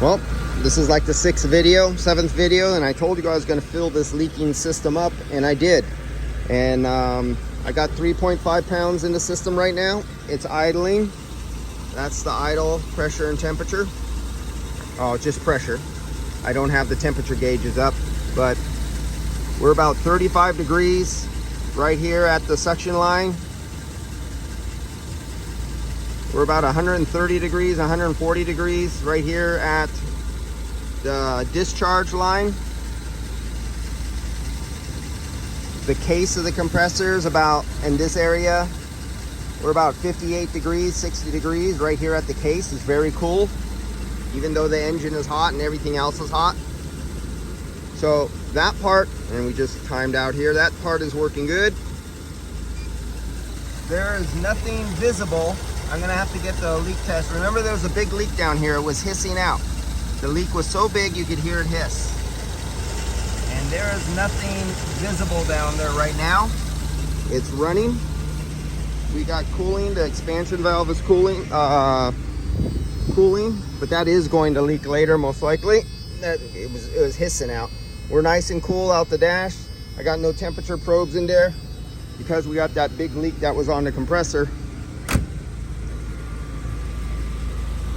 Well, this is like the seventh video, and I told you I was going to fill this leaking system up, and I did. And I got 3.5 pounds in the system right now. It's idling. That's the idle pressure and temperature. Oh, just pressure. I don't have the temperature gauges up, but we're about 35 degrees right here at the suction line. We're about 130 degrees, 140 degrees right here at the discharge line. The case of the compressor is about, in this area, we're about 58 degrees, 60 degrees right here at the case. It's very cool, even though the engine is hot and everything else is hot. So that part, and we just timed out here, that part is working good. There is nothing visible. I'm gonna have to get the leak test. Remember, there was a big leak down here. It was hissing out. The leak was so big you could hear it hiss. And there is nothing visible down there right now. It's running. We got cooling. The expansion valve is cooling, but that is going to leak later, most likely. It was hissing out. We're nice and cool out the dash. I got no temperature probes in there because we got that big leak that was on the compressor.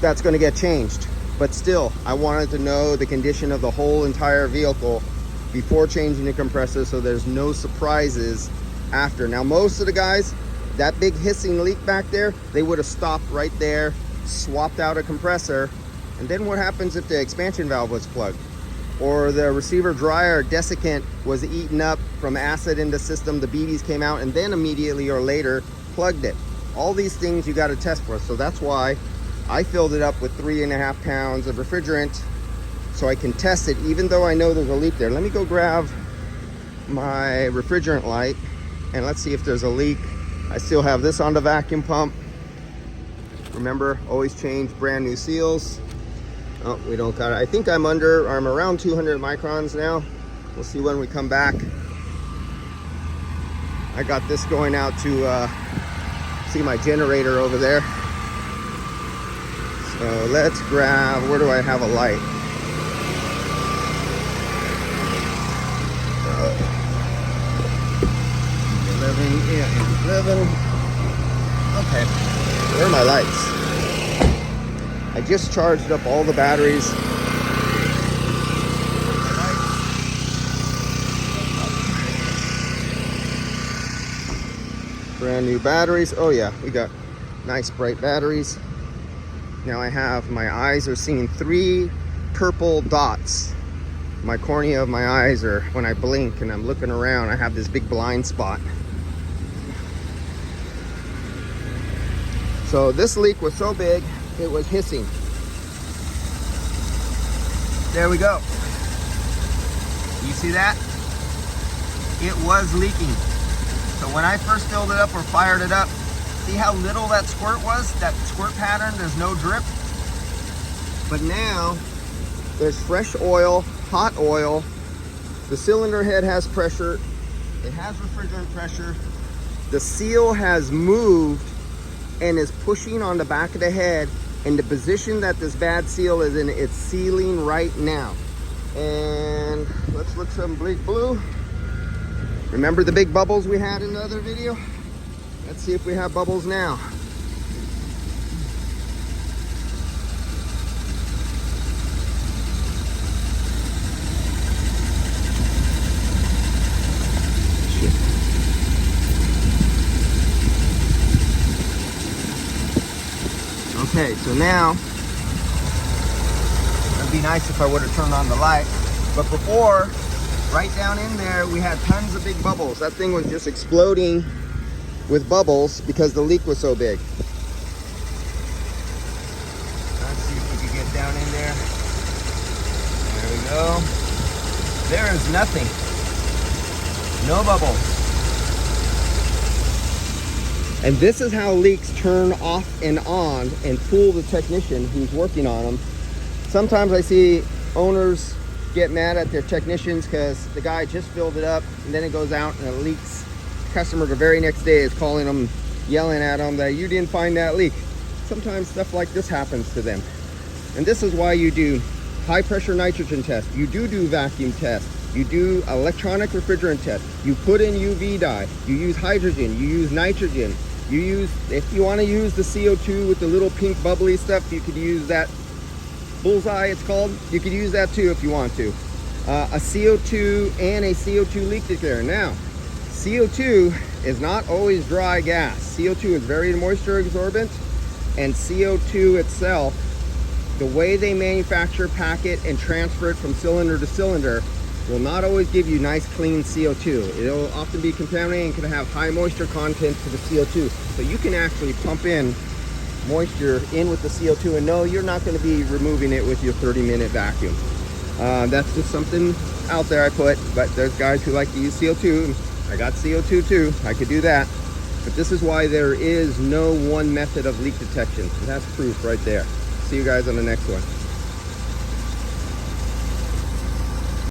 That's going to get changed, but still, I wanted to know the condition of the whole entire vehicle before changing the compressor, so there's no surprises after. Now, most of the guys, that big hissing leak back there, they would have stopped right there, swapped out a compressor, and then what happens if the expansion valve was plugged, or the receiver dryer desiccant was eaten up from acid in the system, the BBs came out, and then immediately or later plugged it. All these things you got to test for, so that's why I filled it up with 3.5 pounds of refrigerant so I can test it, even though I know there's a leak there. Let me go grab my refrigerant light and let's see if there's a leak. I still have this on the vacuum pump. Remember, always change brand new seals. Oh, we don't got it. I think I'm around 200 microns now. We'll see when we come back. I got this going out to see my generator over there. So let's grab, where do I have a light? 11, yeah, 11. Okay, where are my lights? I just charged up all the batteries. Brand new batteries. Oh yeah, we got nice bright batteries. Now my eyes are seeing 3 purple dots. My cornea of my eyes are, when I blink and I'm looking around, I have this big blind spot. So this leak was so big, it was hissing. There we go. You see that? It was leaking. So when I first filled it up or fired it up, see how little that squirt was? That squirt pattern, there's no drip. But now, there's fresh oil, hot oil. The cylinder head has pressure. It has refrigerant pressure. The seal has moved and is pushing on the back of the head. And the position that this bad seal is in, it's sealing right now. And let's look some bleak blue. Remember the big bubbles we had in the other video? Let's see if we have bubbles now. Okay, so now, it'd be nice if I would have turned on the light, but before, right down in there, we had tons of big bubbles. That thing was just exploding with bubbles because the leak was so big. Let's see if we can get down in there. There we go. There is nothing. No bubbles. And this is how leaks turn off and on and fool the technician who's working on them. Sometimes I see owners get mad at their technicians because the guy just filled it up and then it goes out and it leaks. The customer the very next day is calling them, yelling at them that you didn't find that leak. Sometimes stuff like this happens to them. And this is why you do high pressure nitrogen test. You do vacuum test. You do electronic refrigerant test. You put in UV dye. You use hydrogen. You use nitrogen. You use, if you want to use the CO2 with the little pink bubbly stuff, you could use that. Bullseye, it's called. You could use that too if you want to. A CO2 and a CO2 leak detector. Now, CO2 is not always dry gas. CO2 is very moisture absorbent, and CO2 itself, the way they manufacture, pack it, and transfer it from cylinder to cylinder will not always give you nice clean CO2. It'll often be contaminated and can have high moisture content to the CO2. So you can actually pump in moisture in with the CO2 and no, you're not going to be removing it with your 30-minute vacuum. That's just something out there I put, but there's guys who like to use CO2. And I got CO2 too, I could do that. But this is why there is no one method of leak detection. That's proof right there. See you guys on the next one.